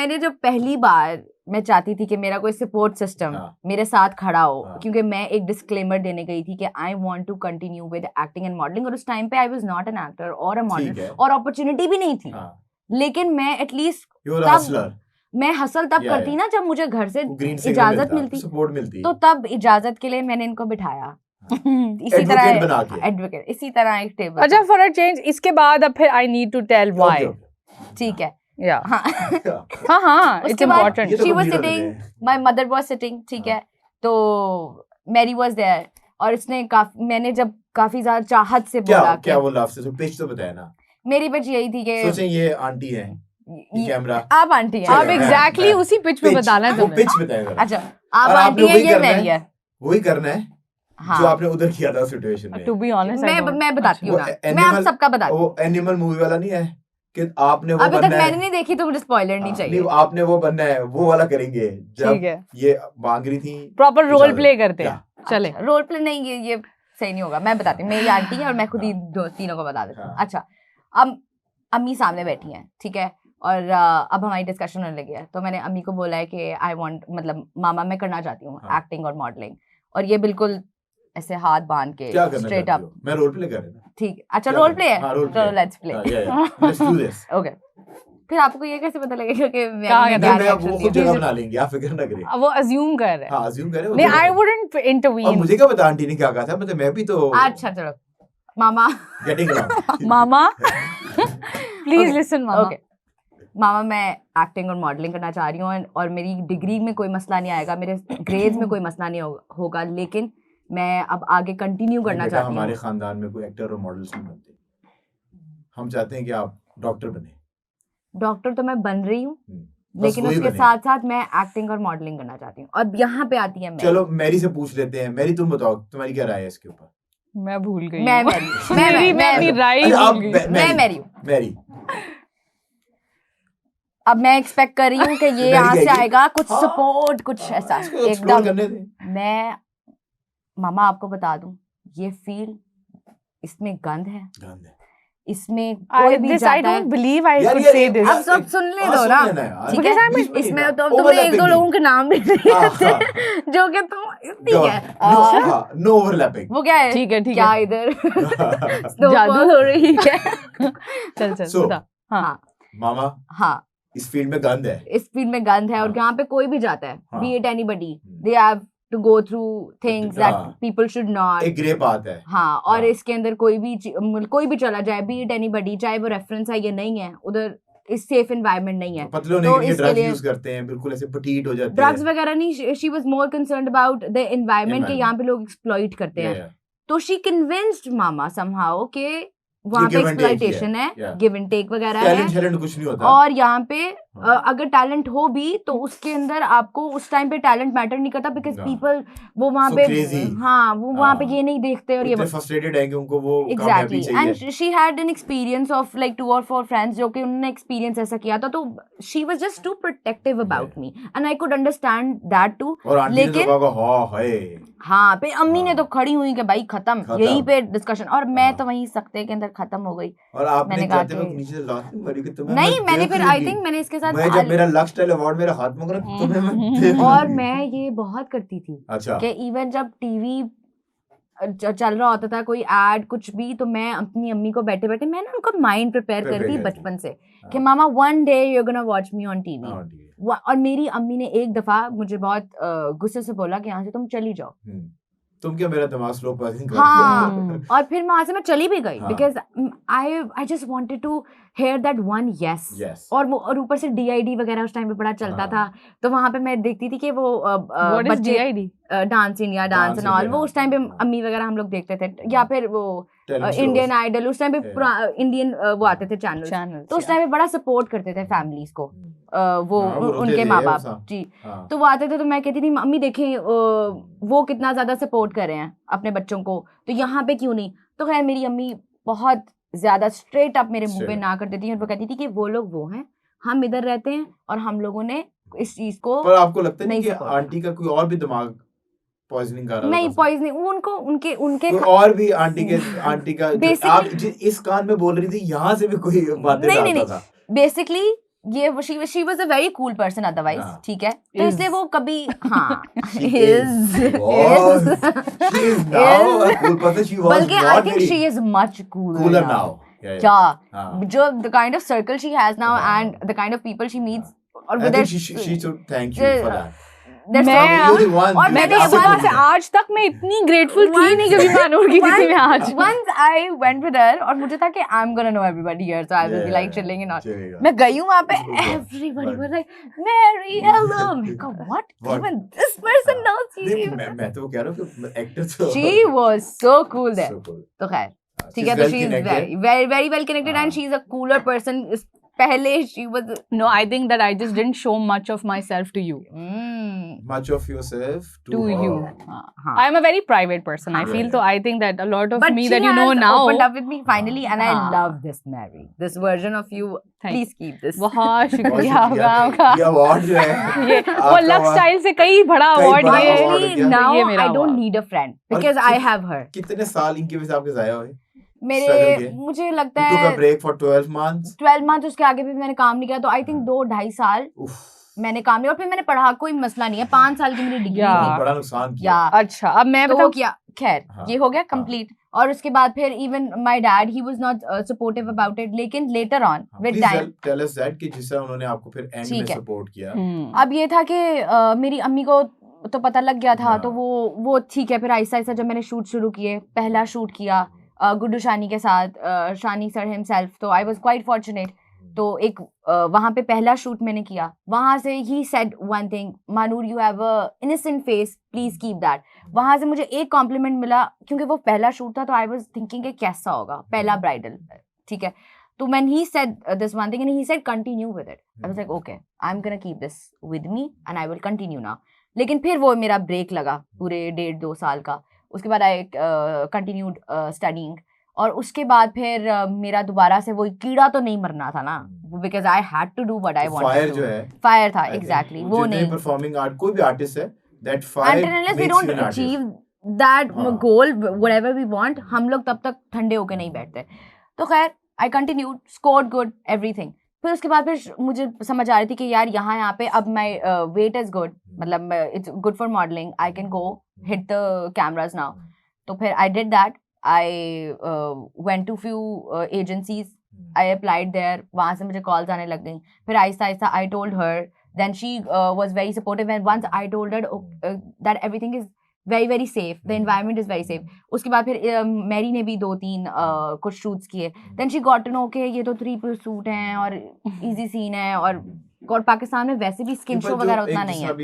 मैंने जब पहली बार मैं चाहती थी कि मेरा कोई सपोर्ट सिस्टम मेरे साथ खड़ा हो, क्योंकि मैं एक डिस्क्लेमर देने गई थी कि I want to continue with acting and modelling, और उस टाइम पे I was not an actor और अ मॉडल और अपॉर्चुनिटी भी नहीं थी, लेकिन मैं एटलीस्ट तब मैं हसल तब करती ना जब मुझे घर से इजाजत मिलती, तो तब इजाजत के लिए मैंने इनको बिठाया इसी तरह एडवोकेट, इसी तरह एक टेबल। अच्छा, फॉर अ चेंज इसके बाद अब फिर I need to tell why. ठीक है, हाँ, it's important. She was sitting, my mother was sitting, ठीक है, तो मैरी वाज देयर, और इसने मैंने जब काफी ज्यादा चाहत से बोला, क्या बोला आपसे, तो पिच तो बताया ना। मेरी पिच यही थी कि सोचें ये आंटी है, कैमरा आप आंटी हैं, आप एग्जैक्टली उसी पिच पे बताना है तुम्हें। पिच बताएगा। अच्छा, आप आंटी हैं, ये मैरी है, वही करना है जो आपने उधर किया था सिचुएशन में। टू बी ऑनेस्ट मैं बताती हूँ ना, मैं आप सबका बताती हूँ। वो एनिमल मूवी वाला नहीं है कि आपने वो अभी तक मैंने नहीं देखी तो मुझे स्पॉइलर नहीं चाहिए। नहीं, आपने वो बनना है, वो वाला करेंगे जब ये मांग रही थी, प्रॉपर रोल प्ले करते हैं। चले, रोल प्ले नहीं, ये सही नहीं होगा। मैं बताती हूँ, मेरी आंटी है और मैं खुद ही तीनों को बता देती हूँ। अच्छा, अब अम्मी सामने बैठी हैं, ठीक है, और अब हमारी डिस्कशन होने लगी है, तो मैंने अम्मी को बोला है कि आई वांट, मतलब मामा मैं करना चाहती हूँ एक्टिंग और मॉडलिंग, और ये बिल्कुल ऐसे हाथ बांध के स्ट्रेट अप। मैं रोल प्ले कर रहा हूं। ठीक, अच्छा रोल प्ले है, चलो let's play, let's do this. Okay, फिर आपको ये कैसे पता लगेगा कि मैं वो खुद जगह बना लेंगे, आप फिक्र ना करिए। वो अज्यूम कर रहे हैं। हां, अज्यूम कर रहे हैं। नहीं, आई वुडंट इंटरवीन। और मुझे क्या पता आंटी ने क्या कहा था, मतलब मैं भी तो। अच्छा चलो, mama getting along, mama please listen mama. Okay mama, मैं एक्टिंग और मॉडलिंग करना चाह रही हूँ, और मेरी डिग्री में कोई मसला नहीं आएगा, मेरे ग्रेड्स में कोई मसला नहीं होगा, लेकिन मैं अब आगे कंटिन्यू करना चाहती हूँ। हमारे खानदान में कोई एक्टर और मॉडल्स नहीं बनते, हम चाहते हैं कि आप डॉक्टर बने। डॉक्टर तो मैं बन रही हूँ, लेकिन उसके साथ साथ मैं एक्टिंग और मॉडलिंग करना चाहती हूँ। और यहाँ पे आती है मैरी। चलो मैरी से पूछ लेते हैं। मैरी, तुम बताओ तुम्हारी क्या राय है इसके ऊपर? मैं भूल गई। मैं अपनी राय भूल गई। मैरी, अब मैं एक्सपेक्ट कर रही हूँ कि ये यहाँ से आएगा कुछ सपोर्ट, कुछ ऐसा एकदम। मैं मामा आपको बता दूं, ये फील्ड, इसमें गंद है, इसमें कोई भी जाता है। I don't believe I could say this. अब सब सुनने दो ना, ठीक है? इसमें तो तुमने एक दो लोगों के नाम भी लिए थे जो कि तुम, ठीक है, नो ओवरलैपिंग। वो क्या है? ठीक है, क्या इधर जादू हो रही है? चल बता। हाँ मामा, हाँ, इस फील्ड में गंद है, इस फील्ड में गंद है, और यहाँ पे कोई भी जाता है, B it anybody, they have to go through things that people should not। एक ग्रे पाथ है। हाँ, और इसके अंदर कोई भी चला जाए, be it anybody, चाहे वो रेफरेंस है या नहीं है, उधर इस सेफ एनवायरनमेंट नहीं है। पतले होने के लिए ड्रग्स यूज करते हैं, बिल्कुल ऐसे पटीट हो जाते हैं। ड्रग्स वगैरह नहीं, she was more concerned about the environment के यहाँ पे लोग एक्सप्लॉइट करते हैं। तो she convinced मामा somehow के वहाँ पे एक्सप्लॉइटेशन है, गिव एंड टेक वगैरह है, टैलेंट कुछ नहीं होता। और यहाँ पे अगर टैलेंट हो भी तो उसके अंदर आपको उस टाइम पे टैलेंट मैटर नहीं करता, बिकॉज पीपल वो वहाँ पे वो वहाँ पे ये नहीं देखते, और ये फ्रस्ट्रेटेड है कि उनको वो exactly. And she had an experience of like 2 or 4 friends जो कि उन्होंने एक्सपीरियंस ऐसा किया था, तो she was just too protective about me, and I could understand that too. लेकिन हाँ, पे अम्मी ने तो खड़ी हुई कि भाई खत्म, यहीं पे डिस्कशन, और मैं तो वहीं सख्ते के अंदर खत्म हो गई। और आपने कहते वक्त नीचे लात मारी कि तुम्हें नहीं, मैंने फिर आई थिंक मैंने इसके साथ जब मेरा लाइफस्टाइल अवार्ड मेरे हाथ में तुम्हें मैं और मैं ये बहुत करती थी कि इवन जब टीवी चल रहा होता था, कोई एड कुछ भी, तो मैं अपनी अम्मी को बैठे बैठे मैं ना उनका माइंड प्रिपेयर करती बचपन से कि mama one day you are gonna watch me on TV. और मेरी अम्मी ने एक दफा मुझे बहुत गुस्से से बोला कि यहाँ से तुम चली जाओ, तुम क्या मेरा दिमाग स्लो प्रोसेसिंग कर। हाँ, और फिर मैं वहां से मैं चली भी गई, because I just wanted to hear that one yes. और ऊपर से DID वगैरह उस टाइम पे बड़ा चलता था, तो वहां पे मैं देखती थी कि वो बच्चे dance India, dance and all, वो उस टाइम पे अम्मी वगैरह हम लोग देखते थे, या फिर वो इंडियन आइडल, उस टाइम पे इंडियन वो आते थे चैनल, तो उस टाइम पे बड़ा सपोर्ट करते थे फैमिलीज को, वो उनके माँ बाप जी। तो वो आते थे, तो मैं कहती थी मम्मी देखें वो कितना ज्यादा सपोर्ट कर रहे हैं अपने बच्चों को, तो यहाँ पे क्यों नहीं। तो खैर मेरी अम्मी बहुत ज्यादा स्ट्रेट अप मेरे मुंह पे ना कर देती है, और वो कहती थी कि वो लोग वो हैं, हम इधर रहते हैं, और हम लोगों ने इस चीज को। पर आपको लगता है कि आंटी का कोई और भी दिमाग पॉइजनिंग कर रहा नहीं, पॉइजनिंग उनको उनके और भी आंटी का आप इस कान में बोल रही थी, यहाँ से भी कोई बातें नहीं, बेसिकली ये she was a very cool person otherwise, हाँ. ठीक है, तो इसलिए वो कभी हाँ She is now a cool person. She was बल्कि I not think very she is much cooler now. Yeah. क्या हाँ. जो the kind of circle she has now हाँ. and the kind of people she meets और I with think her she should thank you for that. there's मैं- so- You're the one. और मैं जिसने भी आपको सुबह once- से खोला। आज तक मैं इतनी ग्रेटफुल थी Once- नहीं कभी मानूर की थी मैं आज once I went with her और मुझे था कि I'm gonna know everybody here so I will be like Yeah, chilling and all. चलेगा. मैं गई हूँ वहाँ पे Yeah. everybody But- was like Mary hello मैं कहा what What? even this person knows नहीं, you मैं तो कह रहा हूँ कि एक्टर तो she was so cool there So cool. तो खैर ठीक She's है तो well she is connected. very well connected and हाँ. she is a cooler person पहले she was no I think that I just didn't show much of myself to you Much of yourself to her. you हाँ. I'm a very private person I Yeah, feel yeah. so I think that a lot of But me she that you know has now opened up with me finally and I हाँ. love this Mary this version of you Thank please keep this बहुत बहुत शुक्रिया शुक्रिया। आपका ये award जो है ये आपका वो लक award- स्टाइल से कई बड़ा कई अवार्ड बड़ा ये award Actually, हो गया। now ये मेरा I don't award. need a friend और because I कित- have her. कितने साल इनके वजह से आपके जाया हुए? मेरे struggle के? मुझे लगता You took a है break for 12 months. 12 मंथ उसके आगे भी मैंने काम नहीं किया तो आई थिंक 2-2.5 साल उफ, मैंने काम नहीं और फिर मैंने पढ़ा कोई मसला नहीं है 5 साल की मेरी डिग्री Yeah. थी बड़ा नुकसान किया। या अच्छा अब मैं तो वो बताऊं किया खैर हाँ. ये हो गया कंप्लीट और उसके बाद फिर even my dad he was not supportive about it लेकिन later on with Please time tell us that कि जिस तरह उन्होंने आपको फिर एंड में ठीक है। सपोर्ट किया। अब ये था कि मेरी अम्मी को तो पता लग गया था हाँ. तो वो ठीक है फिर आहिस्ता आहिस्ता जब मैंने शूट शुरू किए पहला शूट किया गुड्डू शानी के साथ शानी सर हिमसेल्फ तो आई वाज क्वाइट फॉर्चुनेट तो एक वहाँ पे पहला शूट मैंने किया वहाँ से ही सेड वन थिंग मानूर you have a innocent face please keep that वहाँ से मुझे एक कॉम्प्लीमेंट मिला क्योंकि वो पहला शूट था तो आई वाज थिंकिंग कि कैसा होगा पहला ब्राइडल ठीक है तो when he said this one thing and he said continue with it I was like okay I'm gonna keep this with me and I will continue now लेकिन फिर वो मेरा ब्रेक लगा पूरे 1.5-2 साल का उसके बाद आई कंटिन्यूड स्टडीइंग और उसके बाद फिर मेरा दोबारा से वो कीड़ा तो नहीं मरना था ना because I had to do what I fire wanted जो है फायर था I think, एग्जैक्टली वो नहीं परफॉर्मिंग आर्ट कोई भी आर्टिस्ट है that fire until unless we don't achieve that हाँ. goal whatever we want हम लोग तब तक ठंडे होके नहीं बैठते तो खैर I continued scored good everything फिर उसके बाद फिर मुझे समझ आ रही थी कि यार यहाँ पे अब माई वेट इज गुड मतलब it's good for modelling I can go hit the cameras now तो फिर I did that I went to few agencies I applied there वहाँ से मुझे कॉल्स आने लग गई फिर आहिस्ता आहिस्ता I told her then she was very supportive and once I told her that everything is very very safe the environment is very safe उसके बाद फिर मैरी ने भी 2-3 कुछ शूट्स किए then she got to know के ये तो 3-piece सूट हैं और इजी सीन है और पाकिस्तान में वैसे भी स्किन शो वगैरह उतना नहीं है